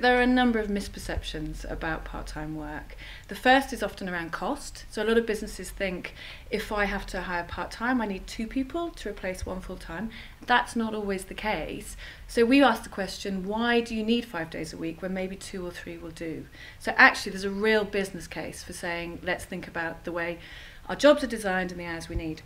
There are a number of misperceptions about part-time work. The first is often around cost. So a lot of businesses think if I have to hire part-time, I need 2 people to replace 1 full-time. That's not always the case. So we ask the question, why do you need 5 days a week when maybe 2 or 3 will do? So actually there's a real business case for saying, let's think about the way our jobs are designed and the hours we need.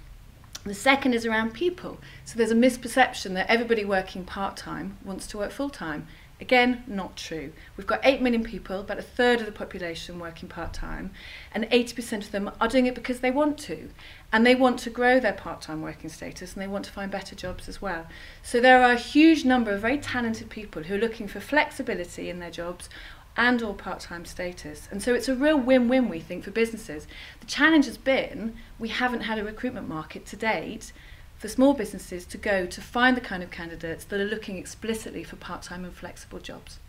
The second is around people. So there's a misperception that everybody working part-time wants to work full-time. Again, not true. We've got 8 million people, about a third of the population working part-time, and 80% of them are doing it because they want to. And they want to grow their part-time working status, and they want to find better jobs as well. So there are a huge number of very talented people who are looking for flexibility in their jobs and or part-time status. And so it's a real win-win, we think, for businesses. The challenge has been we haven't had a recruitment market to date for small businesses to go to find the kind of candidates that are looking explicitly for part-time and flexible jobs.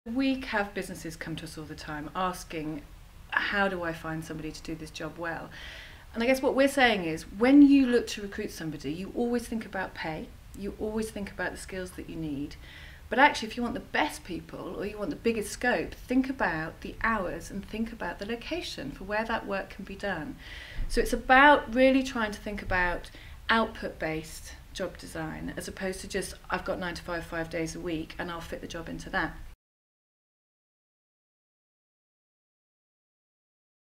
We have businesses come to us all the time asking, how do I find somebody to do this job well? And I guess what we're saying is, when you look to recruit somebody, you always think about pay, you always think about the skills that you need. But actually, if you want the best people or you want the biggest scope, think about the hours and think about the location for where that work can be done. So it's about really trying to think about output-based job design as opposed to just, I've got 9 to 5, 5 days a week and I'll fit the job into that.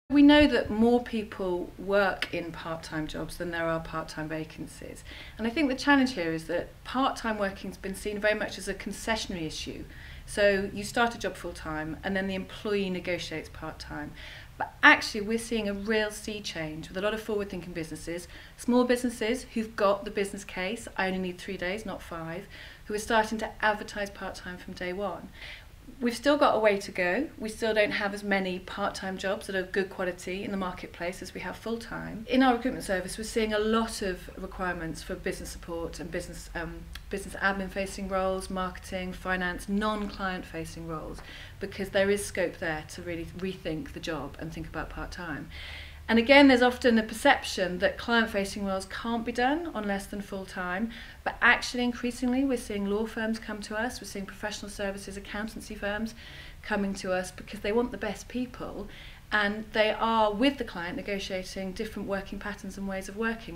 We know that more people work in part-time jobs than there are part-time vacancies. And I think the challenge here is that part-time working has been seen very much as a concessionary issue. So you start a job full-time and then the employee negotiates part-time. But actually we're seeing a real sea change with a lot of forward-thinking businesses, small businesses who've got the business case, I only need 3 days, not 5, who are starting to advertise part-time from day one. We've still got a way to go. We still don't have as many part-time jobs that are good quality in the marketplace as we have full-time. In our recruitment service, we're seeing a lot of requirements for business support and business admin-facing roles, marketing, finance, non-client-facing roles, because there is scope there to really rethink the job and think about part-time. And again, there's often a perception that client-facing roles can't be done on less than full-time, but actually increasingly we're seeing law firms come to us, we're seeing professional services, accountancy firms coming to us because they want the best people and they are, with the client, negotiating different working patterns and ways of working.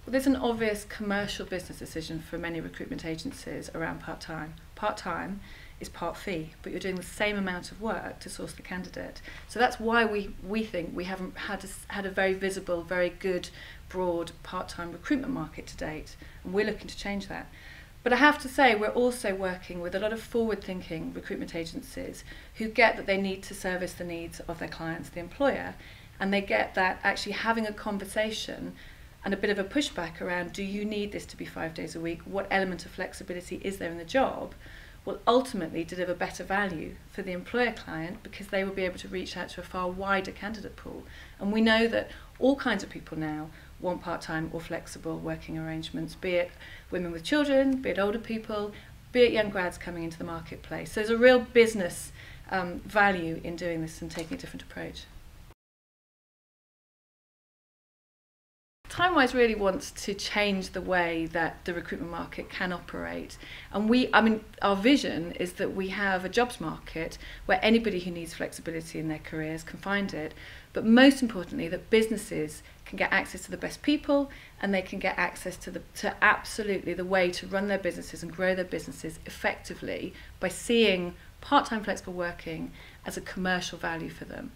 Well, there's an obvious commercial business decision for many recruitment agencies around part-time. Part-time is part fee, but you're doing the same amount of work to source the candidate. So that's why we think we haven't had a very visible, very good, broad part-time recruitment market to date, and we're looking to change that. But I have to say, we're also working with a lot of forward-thinking recruitment agencies who get that they need to service the needs of their clients, the employer, and they get that actually having a conversation and a bit of a pushback around, do you need this to be 5 days a week? What element of flexibility is there in the job? Will ultimately deliver better value for the employer client because they will be able to reach out to a far wider candidate pool. And we know that all kinds of people now want part-time or flexible working arrangements, be it women with children, be it older people, be it young grads coming into the marketplace. So there's a real business value in doing this and taking a different approach. Timewise really wants to change the way that the recruitment market can operate. And our vision is that we have a jobs market where anybody who needs flexibility in their careers can find it. But most importantly, that businesses can get access to the best people and they can get access to absolutely the way to run their businesses and grow their businesses effectively by seeing part-time flexible working as a commercial value for them.